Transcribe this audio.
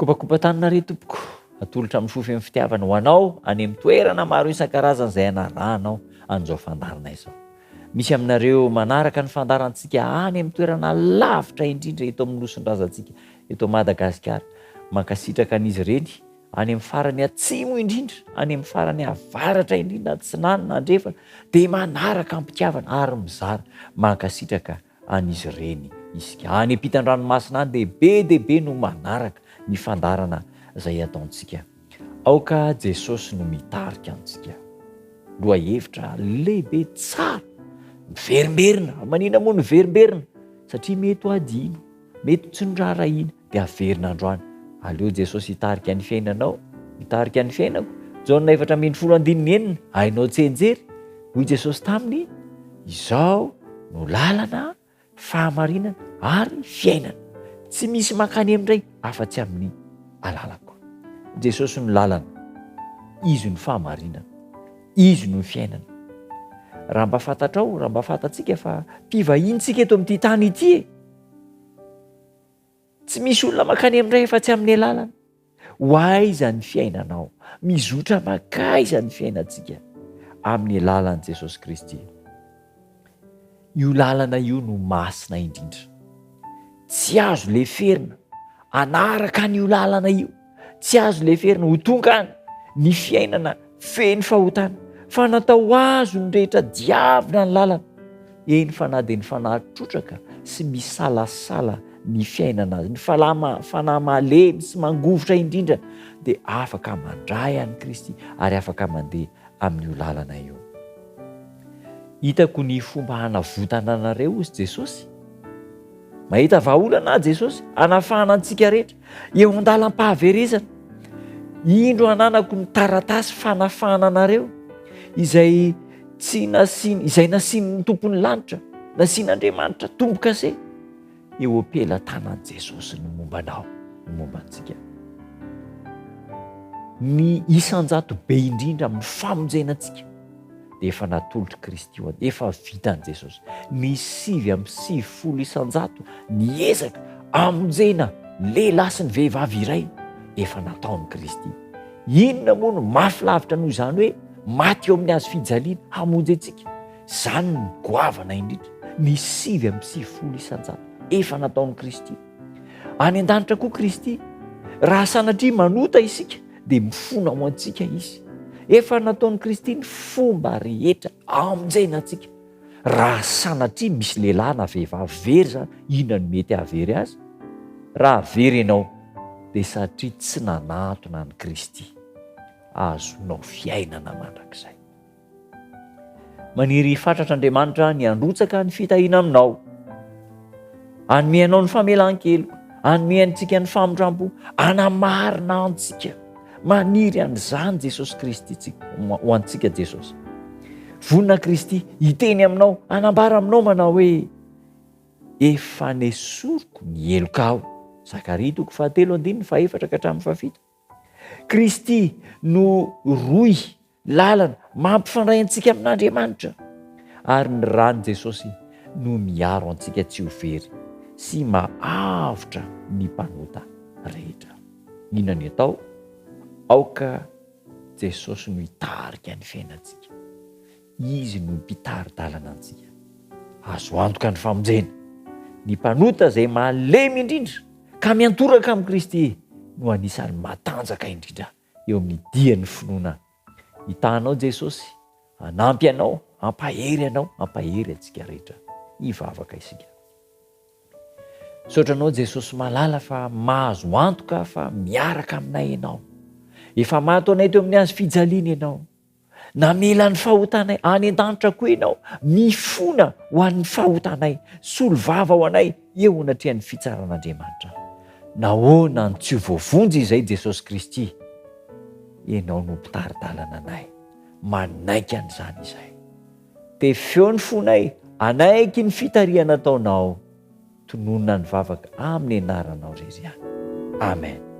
Kopakopa-tanana re tompoko, atolotra amin'ny fofy amin'ny fitiavana ho anao any amin'ny toerana maro isan-karazany izay anarahanao an'izao fandarana izao. Misy aminareo manaraka ny fandarantsika any amin'ny toerana lavitra indrindra eto amin'ny nosin-drazantsika eto Madagasikara. Mankasitraka an'izy ireny any amin'ny farany atsimo indrindra, any amin'ny farany avaratra indrindra, Atsinanana na Andrefana, dia manaraka amin'ny pitiavana ary mizara mankasitraka an'izy ireny isika. Any ampitan-dranomasina any dia be no manaraka ny fandarana izay ataontsika. Aoka Jesosy no mitarika antsika. Loha hevitra lehibe tsara, miverimberina. Manina moa no verimberina? Satria mety ho adino, mety tsy norarahina, dia averina androany. Aleo Jesosy hitarika ny fiainanao, hitarika ny fiainako. Jaona 4:19, hainao tsenjery. Hoy Jesosy taminy, izao no lalana, fahamarinana ary fiainana. Tsy misy mankany amin'indray afa-tsy amin'ny alalako. Jesosy no lalana, izy no fahamarinana, izy no fiainana. Raha mba fantatrao, raha mba fantatsika fa mpivahintsika eto amin'ity tany ity, tsy misy olona mankany amin'indray afa-tsy amin'ny lalana. Ho aiza ny fiainanao? Mizotra makaiza ny fiainantsika? Amin'ny alalan'i Jesosy Kristy. Io lalana io no masina indrindra. Tsy azo leferina anaraka an'io lalana io. Tsy azo leferina ho tonga any ny fiainana feno fahotana. Fa natao azo ny rehetra diavina ny lalana. Eny fa na dia ny fanahy trotraka sy misalasala ny fiainana azy, ny fanahy malemy sy mangovotra indrindra, dia afaka mandray an'i Kristy ary afaka mandeha amin'io lalana io. Hitako ny fomba hanavotana anareo izy Jesosy. Mahita vahaolana Jesosy hanafahana antsika rehetra eo an-dalam-pahaverezana. Indro ananako ny taratasy fanafahana anareo izay tsy nasiany, izay nasiany tompon'ny lanitra, nasian'Andriamanitra tombo-kase. Eo am-pelantanan'i Jesosy no mombanao, no mombantsika. Ny isan-jato be indrindra amin'ny famonjenantsika dia efa natolotra Kristy eo, efa vitan'i Jesosy. Ny 7:50 isan-jato niezaka amonjena lehilahy sy ny vehivavy iray efa nataon'i Kristy. Inona moa no mafy lavitra noho izany hoe maty eo amin'ny hazo fijaliana hamonjy antsika? Izany ny goavana indrindra. Ny 7:50 isan-jato efa nataon'i Kristy. Any an-danitra koa Kristy, raha sanatria manota isika dia mifona ho antsika izy. Efa nataon'i Kristy ny fomba rehetra amonjena antsika. Raha sanatria misy lehilahy na vehivavy very zany, inona no mety havery azy? Raha very ianao dia satria tsy nanatona ny Kristy, azonao fiainana mandrakizay. Maniry fatratr'Andriamanitra ny androtsaka ny fitahiana aminao, anomeanao ny famelan-keloko, hanome antsika ny famondram-po, hanamarina antsika. Maniry an'izany Jesosy Kristy ho antsika Jesosy. Vonina Kristy hiteny aminao, hanambara aminao manao hoe efa nesoriko ny elokao. Zakaria 4:4-7. Kristy no roy lalana mampifandray antsika amin'Andriamanitra, ary ny rany Jesosy no miaro antsika tsy ho very sy mahavitra ny mpanota rehetra. Inona ny atao? Aoka Jesosy no hitarika ny fiainantsika. Izy no mpitari-dalana antsika. Azo antoka ny famonjena. Ny mpanota izay malemy indrindra ka miantoraka amin'i Kristy no anisan'ny matanjaka indrindra eo amin'ny dian'ny finoana. Hitanao Jesosy, hanampy anao, hampahery anao, hampahery antsika rehetra. Hivavaka isika. Saotranao Jesosy malala fa mahazo antoka fa miaraka aminay ianao. Efa mato anay teo amin'ny hazo fijaliana ianao. Namela ny fahotanay any an-danitra koa ianao. Mifona ho an'ny fahotanay. Solo vava ho anay eo anatrehan'ny fitsaran'Andriamanitra. Nahoana ny tsy voavonjy izay Jesosy Kristy? Ianao no mpitari-dalana anay. Manaiky an'izany izay. Te feo ny fonay, anaiky ny fitariana ataonao. Tononona ny vavaka amin'ny anaranao irery ihany. Amen.